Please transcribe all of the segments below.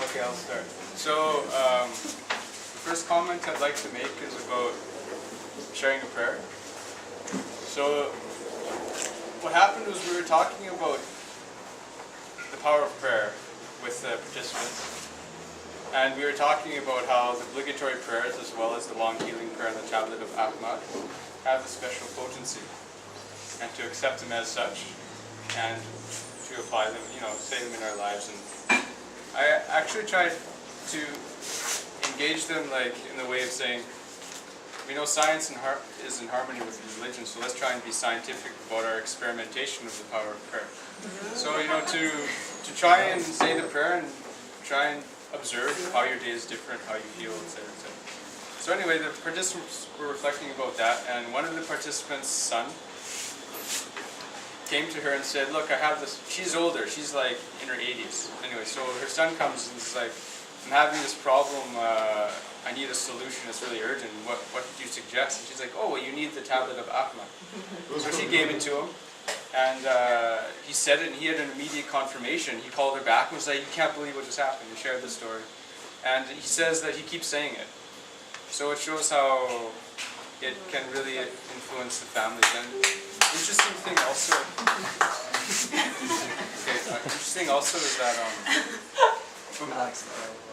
Okay, I'll start. So, the first comment I'd like to make is about sharing a prayer. So, what happened was we were talking about the power of prayer with the participants. And we were talking about how the obligatory prayers, as well as the long healing prayer and the tablet of Ahmad, have a special potency. And to accept them as such, and to apply them, say them in our lives. And I actually tried to engage them like in the way of saying, we know science is in harmony with religion, so let's try and be scientific about our experimentation of the power of prayer. So, to try and say the prayer and try and observe how your day is different, how you feel, etc., etc. So anyway, the participants were reflecting about that, and one of the participants' son came to her and said, look, I have this, she's older, she's like in her 80s. Anyway, so her son comes and is like, I'm having this problem, I need a solution, it's really urgent, what do you suggest? And she's like, oh, well, you need the tablet of Ahmad. So she gave it to him, and he said it, and he had an immediate confirmation. He called her back and was like, you can't believe what just happened. He shared the story. And he says that he keeps saying it. So it shows how it can really influence the families. And interesting thing also, interesting also is that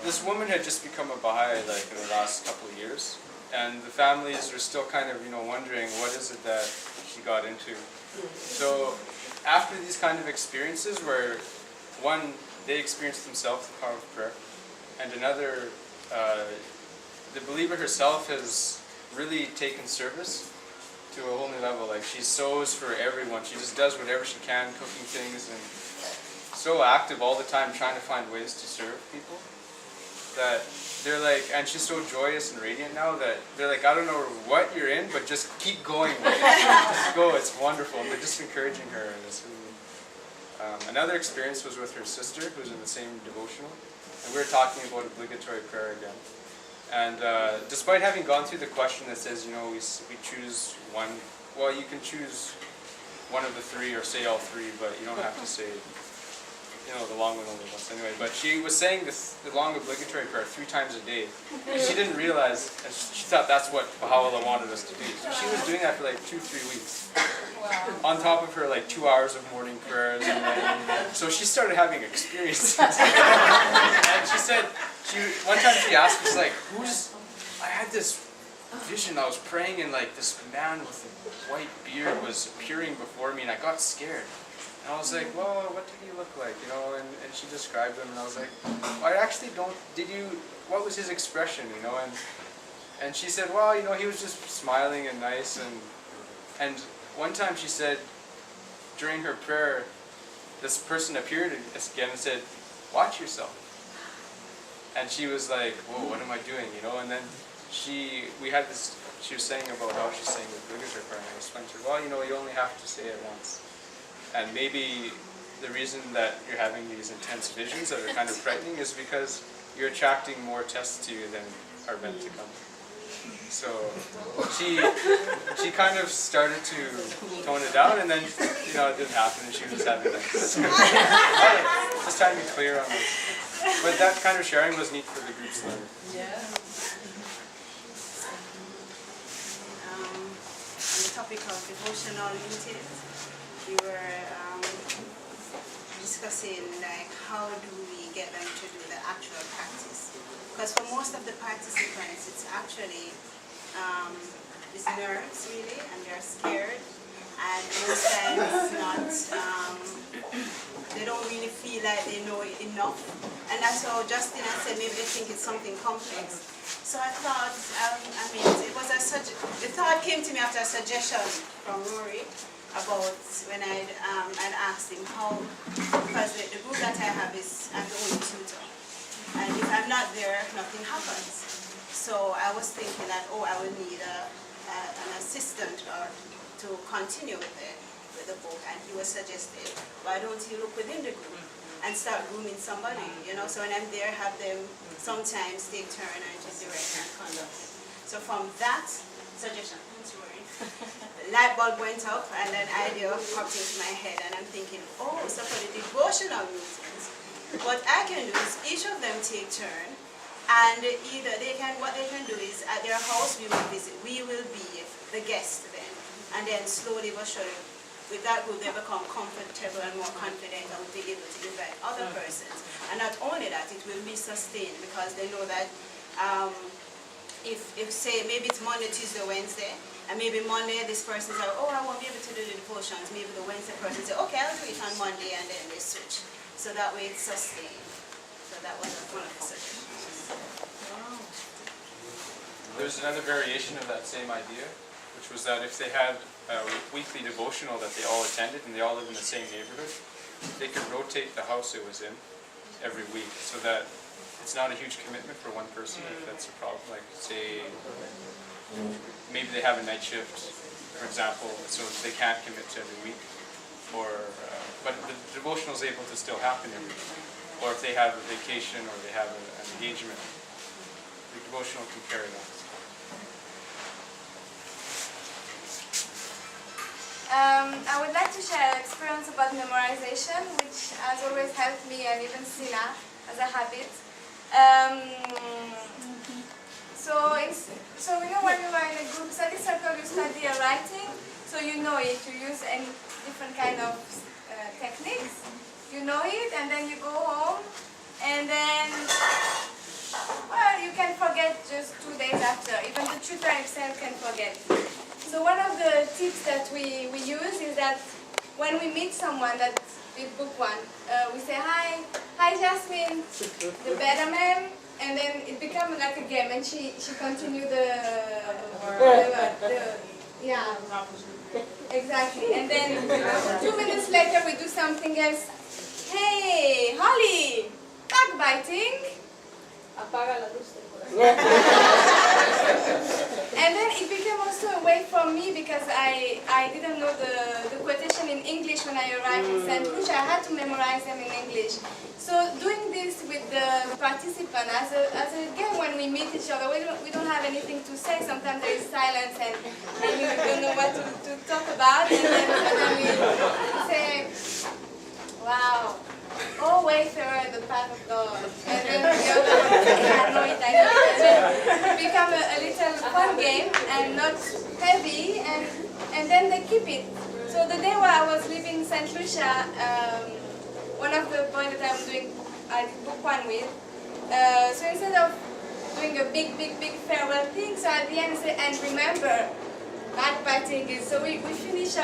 this woman had just become a Baha'i like in the last couple of years, and the families are still kind of wondering what is it that she got into. So after these kind of experiences, where one they experience themselves the power of prayer, and another the believer herself has really taken service to a whole new level. Like she sews for everyone. She just does whatever she can, cooking things, and so active all the time trying to find ways to serve people that they're like, and she's so joyous and radiant now that they're like, I don't know what you're in, but just keep going with it. Just go, it's wonderful. And they're just encouraging her. And it's really, another experience was with her sister who's in the same devotional, and we were talking about obligatory prayer again. And despite having gone through the question that says, we choose one, well, you can choose one of the three or say all three, but you don't have to say, the long one only once anyway. But she was saying the long obligatory prayer 3 times a day. And she didn't realize, and she thought that's what Baha'u'llah wanted us to do. So she was doing that for like 2-3 weeks. Wow. On top of her like 2 hours of morning prayers. So she started having experiences. And she said, one time she asked us like, I had this vision, I was praying and like this man with a white beard was appearing before me and I got scared. And I was like, well, what did he look like, and she described him and I was like, well, I actually don't, what was his expression, and she said, well, he was just smiling and nice, and one time she said, during her prayer, this person appeared again and said, watch yourself. And she was like, whoa, what am I doing, and then she was saying about how she's saying the obligatory prayer, and I explained to her, well, you only have to say it once. And maybe the reason that you're having these intense visions that are kind of frightening is because you're attracting more tests to you than are meant to come. So she kind of started to tone it down, and then it didn't happen, and she was just having that. Just trying to be clear on this. But that kind of sharing was neat for the group's learning. Yeah. On the topic of devotional meetings, we were discussing like how do we get them to do the actual practice, because for most of the participants it's actually it's nerves really, and they're scared, and most times not they don't really feel like they know it enough, and that's how Justin said maybe they think it's something complex. So I thought, the thought came to me after a suggestion from Rory about when I'd asked him how, because the group that I have is I'm the only tutor, and if I'm not there, nothing happens. So I was thinking that, I will need an assistant to continue with the book, and he was suggested, why don't you look within the group and start grooming somebody, so when I'm there, have them sometimes take turn and just direct and conduct. So from that suggestion, the light bulb went up and an idea popped into my head, and I'm thinking, so for the devotional meetings, What I can do is each of them take turn, and what they can do is at their house we will visit. We will be the guest then, and then slowly but surely, with that group they become comfortable and more confident and will be able to invite other persons. And not only that, it will be sustained because they know that if say maybe it's Monday, Tuesday, Wednesday, and maybe Monday this person says, oh, I won't be able to do the devotions. Maybe the Wednesday person says, okay, I'll do it on Monday, and then they switch. So that way it's sustained. So that was one of the suggestions. There's another variation of that same idea, which was that if they had a weekly devotional that they all attended and they all live in the same neighborhood, they could rotate the house it was in every week so that it's not a huge commitment for one person if that's a problem. Like say, maybe they have a night shift, for example, so they can't commit to every week. Or, but the devotional is able to still happen every week. Or if they have a vacation or they have an engagement, the devotional can carry on. I would like to share an experience about memorization, which has always helped me and even Sina as a habit. So you know when you are in a group study circle, you study writing, so you know it. You use any different kind of techniques. You know it, and then you go home, and then well, you can forget just 2 days after. Even the tutor himself can forget. So one of the tips that we use is that when we meet someone that did book one, we say, hi Jasmine, the better ma'am, and then it becomes like a game, and she continued yeah, exactly. And then 2 minutes later we do something else. Hey, Holly, backbiting. Apaga la luz. And then it became also a way for me because I didn't know the quotation in English when I arrived in St. Lucia. I had to memorize them in English. So doing this with the participant as a game when we meet each other, we don't have anything to say. Sometimes there is silence and we don't know what to talk about. And then suddenly we say, wow. Oh, wayfarer, the path of God. And then the other one, I know it. It become a little fun game and not heavy, and then they keep it. So the day where I was leaving St. Lucia, one of the boys that I did book one with, so instead of doing a big farewell thing, so at the end say, and remember, backbiting is, so we finish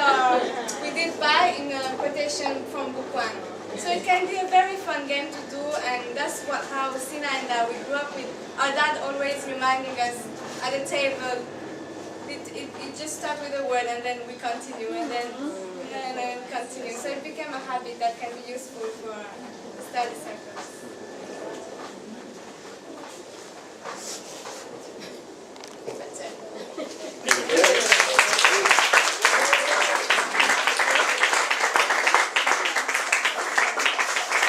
we did buy in a quotation from book one. So it can be a very fun game to do, and that's how Sina and I, we grew up with our dad always reminding us at the table, it just starts with a word and then we continue and then continue. So it became a habit that can be useful for study circles.